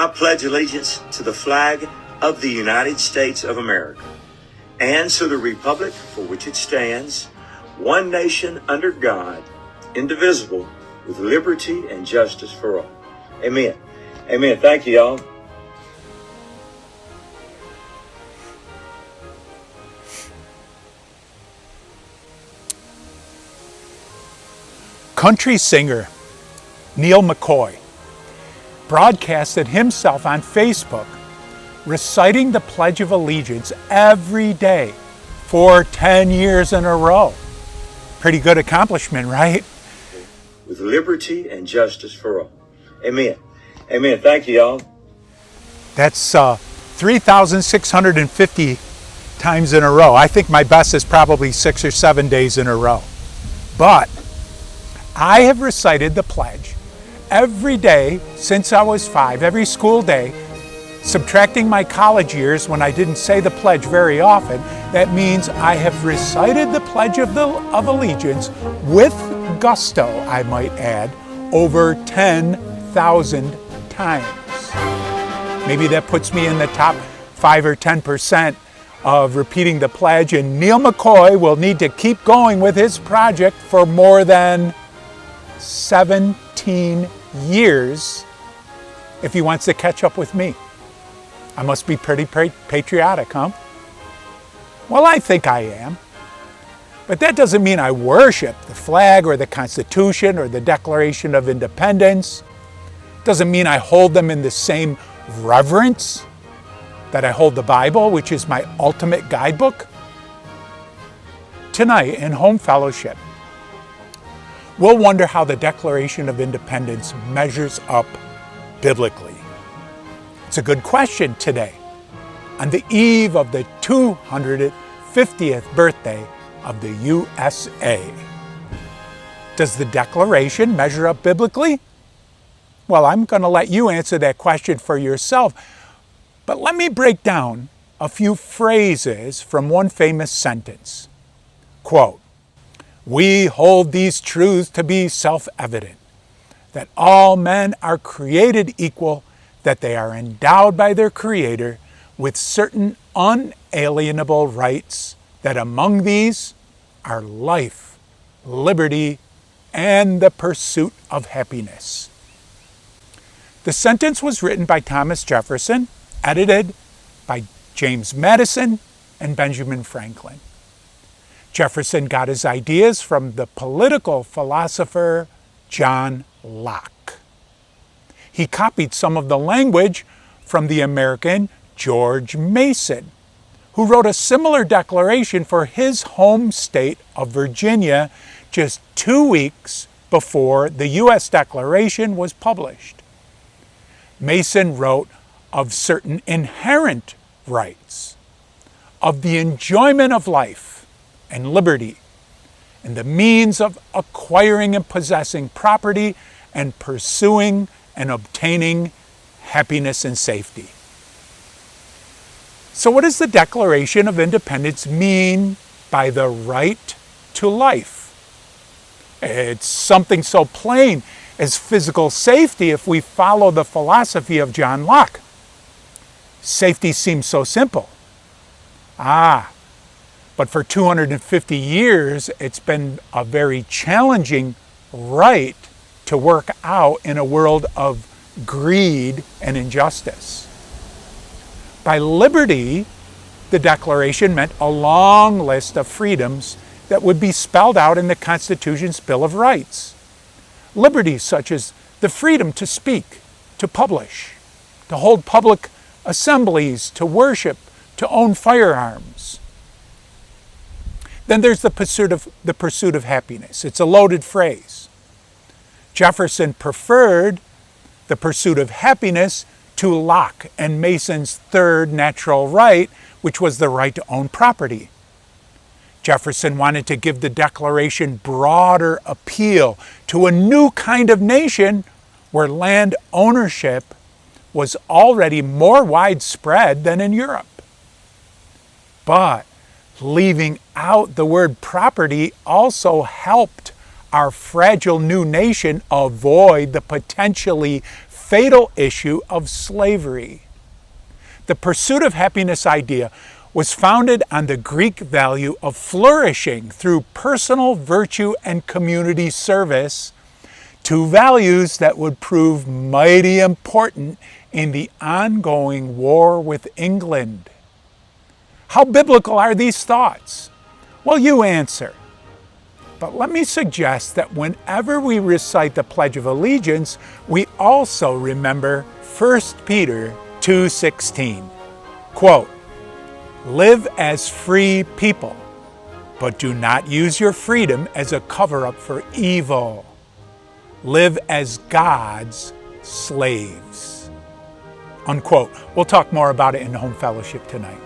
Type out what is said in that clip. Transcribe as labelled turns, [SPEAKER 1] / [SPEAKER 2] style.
[SPEAKER 1] I pledge allegiance to the flag of the United States of America and to the republic for which it stands, one nation under God, indivisible, with liberty and justice for all. Amen. Amen. Thank you, y'all.
[SPEAKER 2] Country singer Neal McCoy broadcasted himself on Facebook reciting the Pledge of Allegiance every day for 10 years in a row. Pretty good accomplishment, right?
[SPEAKER 1] With liberty and justice for all. Amen. Amen. Thank you, y'all.
[SPEAKER 2] That's 3,650 times in a row. I think my best is probably 6 or 7 days in a row. But I have recited the pledge every day since I was 5, every school day, subtracting my college years when I didn't say the pledge very often. That means I have recited the Pledge of Allegiance with gusto, I might add, over 10,000 times. Maybe that puts me in the top 5 or 10% of repeating the pledge, and Neal McCoy will need to keep going with his project for more than 17 years if he wants to catch up with me. I must be pretty patriotic, huh? Well, I think I am. But that doesn't mean I worship the flag or the Constitution or the Declaration of Independence. Doesn't mean I hold them in the same reverence that I hold the Bible, which is my ultimate guidebook. Tonight in Home Fellowship, we'll wonder how the Declaration of Independence measures up biblically. It's a good question today, on the eve of the 250th birthday of the USA. Does the Declaration measure up biblically? Well, I'm going to let you answer that question for yourself, but let me break down a few phrases from one famous sentence. Quote, "We hold these truths to be self-evident, that all men are created equal, that they are endowed by their Creator with certain unalienable rights, that among these are life, liberty, and the pursuit of happiness." The sentence was written by Thomas Jefferson, edited by James Madison and Benjamin Franklin. Jefferson got his ideas from the political philosopher John Locke. He copied some of the language from the American George Mason, who wrote a similar declaration for his home state of Virginia just 2 weeks before the U.S. Declaration was published. Mason wrote of certain inherent rights, of the enjoyment of life and liberty, and the means of acquiring and possessing property and pursuing and obtaining happiness and safety. So what does the Declaration of Independence mean by the right to life? It's something so plain as physical safety if we follow the philosophy of John Locke. Safety seems so simple. But for 250 years, it's been a very challenging right to work out in a world of greed and injustice. By liberty, the Declaration meant a long list of freedoms that would be spelled out in the Constitution's Bill of Rights. Liberties such as the freedom to speak, to publish, to hold public assemblies, to worship, to own firearms. Then there's the pursuit of happiness. It's a loaded phrase. Jefferson preferred the pursuit of happiness to Locke and Mason's third natural right, which was the right to own property. Jefferson wanted to give the Declaration broader appeal to a new kind of nation where land ownership was already more widespread than in Europe. But leaving out the word property also helped our fragile new nation avoid the potentially fatal issue of slavery. The pursuit of happiness idea was founded on the Greek value of flourishing through personal virtue and community service, two values that would prove mighty important in the ongoing war with England. How biblical are these thoughts? Well, you answer. But let me suggest that whenever we recite the Pledge of Allegiance, we also remember 1 Peter 2:16. Quote, "Live as free people, but do not use your freedom as a cover-up for evil. Live as God's slaves." Unquote. We'll talk more about it in Home Fellowship tonight.